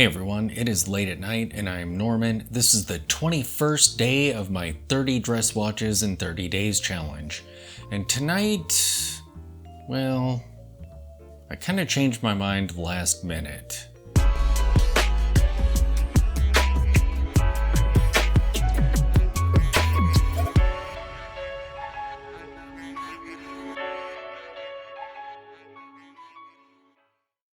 Hey everyone, it is late at night and I'm Norman. This is the 21st day of my 30 dress watches in 30 days challenge. And tonight, well, I kind of changed my mind last minute.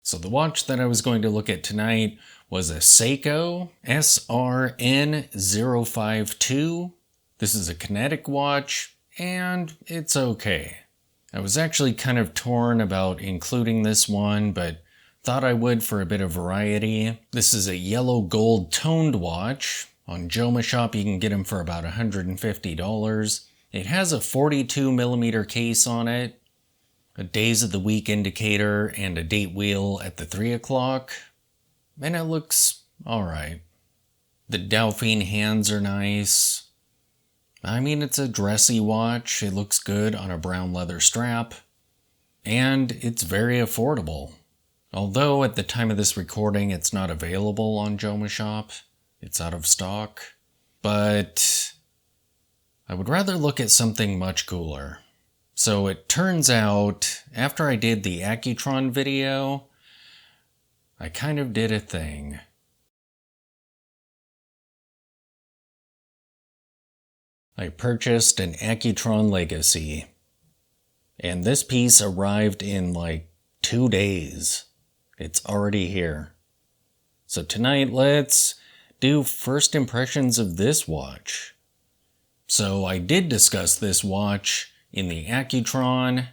So the watch that I was going to look at tonight was a Seiko SRN052. This is a kinetic watch, and it's okay. I was actually kind of torn about including this one, but thought I would for a bit of variety. This is a yellow gold toned watch. On Jomashop you can get them for about $150. It has a 42mm case on it, a days of the week indicator, and a date wheel at the 3 o'clock, and it looks alright. The Dauphine hands are nice. I mean, it's a dressy watch, it looks good on a brown leather strap, and it's very affordable. Although at the time of this recording it's not available on Jomashop, it's out of stock, but I would rather look at something much cooler. So it turns out, after I did the Accutron video, I kind of did a thing. I purchased an Accutron Legacy, and this piece arrived in like 2 days. It's already here. So tonight, let's do first impressions of this watch. So I did discuss this watch in the Accutron.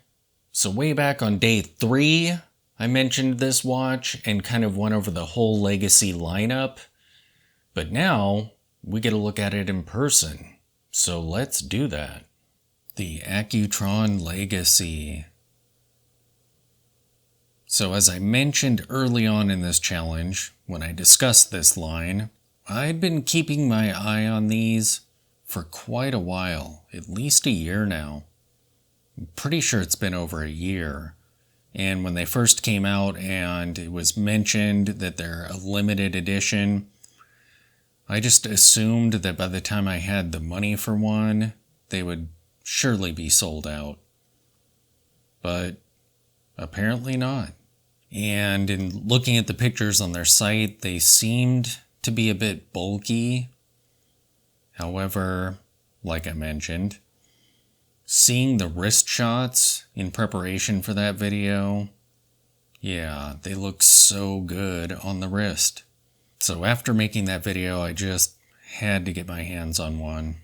So way back on day 3, I mentioned this watch and kind of went over the whole Legacy lineup. But now we get a look at it in person. So let's do that. The Accutron Legacy. So as I mentioned early on in this challenge, when I discussed this line, I'd been keeping my eye on these for quite a while, at least a year now. I'm pretty sure it's been over a year. And when they first came out and it was mentioned that they're a limited edition, I just assumed that by the time I had the money for one, they would surely be sold out. But apparently not. And in looking at the pictures on their site, they seemed to be a bit bulky. However, like I mentioned, seeing the wrist shots in preparation for that video, yeah, they look so good on the wrist. So after making that video, I just had to get my hands on one.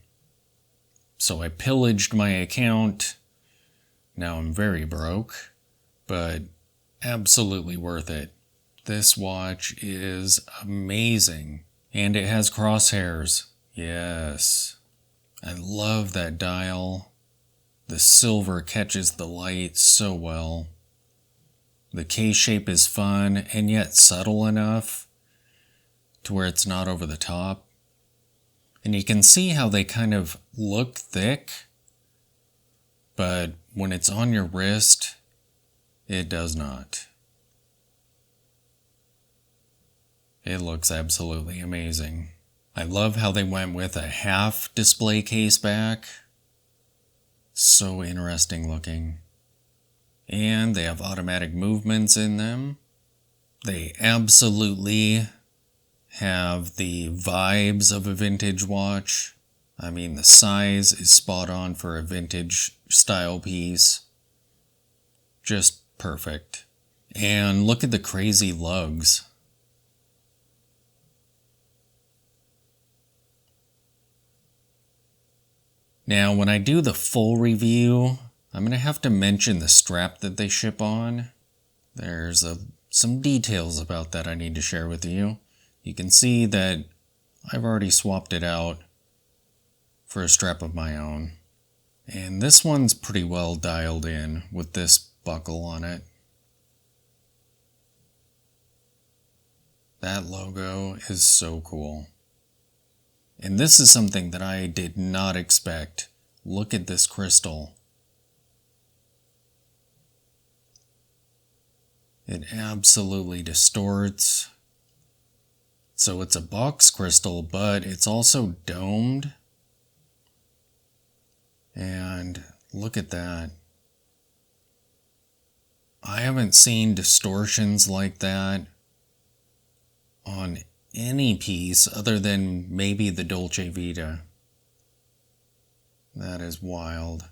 So I pillaged my account. Now I'm very broke, but absolutely worth it. This watch is amazing, and it has crosshairs. Yes, I love that dial. The silver catches the light so well. The case shape is fun and yet subtle enough to where it's not over the top. And you can see how they kind of look thick, but when it's on your wrist, it does not. It looks absolutely amazing. I love how they went with a half display case back. So interesting looking. And they have automatic movements in them. They absolutely have the vibes of a vintage watch. I mean, the size is spot on for a vintage style piece. Just perfect. And look at the crazy lugs. Now, when I do the full review, I'm going to have to mention the strap that they ship on. There's some details about that I need to share with you. You can see that I've already swapped it out for a strap of my own. And this one's pretty well dialed in with this buckle on it. That logo is so cool. And this is something that I did not expect. Look at this crystal. It absolutely distorts. So it's a box crystal, but it's also domed. And look at that. I haven't seen distortions like that on any piece other than maybe the Dolce Vita. That is wild.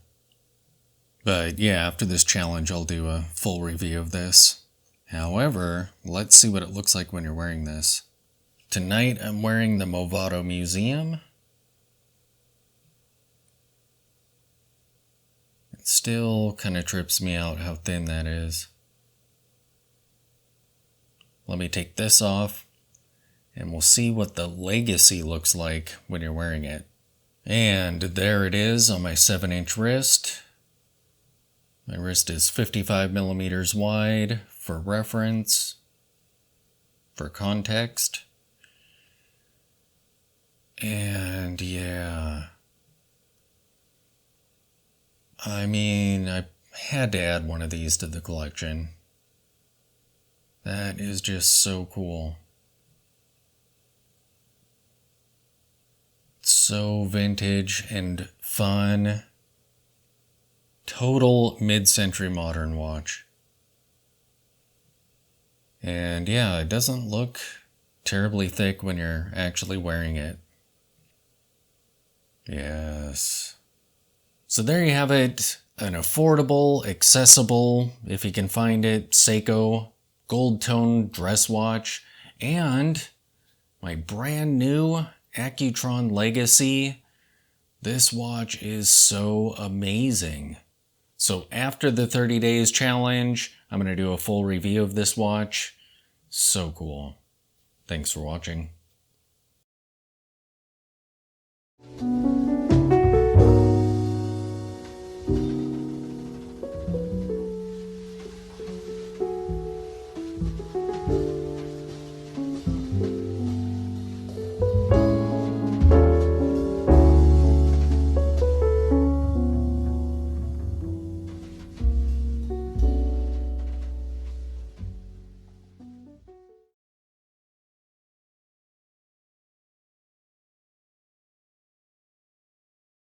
But yeah, after this challenge, I'll do a full review of this. However, let's see what it looks like when you're wearing this. Tonight, I'm wearing the Movado Museum. It still kind of trips me out how thin that is. Let me take this off, and we'll see what the Legacy looks like when you're wearing it. And there it is on my 7-inch wrist. My wrist is 55 millimeters wide for reference, for context. And yeah, I mean, I had to add one of these to the collection. That is just so cool. So vintage and fun. Total mid-century modern watch. And yeah, it doesn't look terribly thick when you're actually wearing it. Yes. So there you have it. An affordable, accessible, if you can find it, Seiko gold tone dress watch. And my brand new Accutron Legacy. This watch is so amazing. So after the 30 days challenge, I'm going to do a full review of this watch. So cool. Thanks for watching.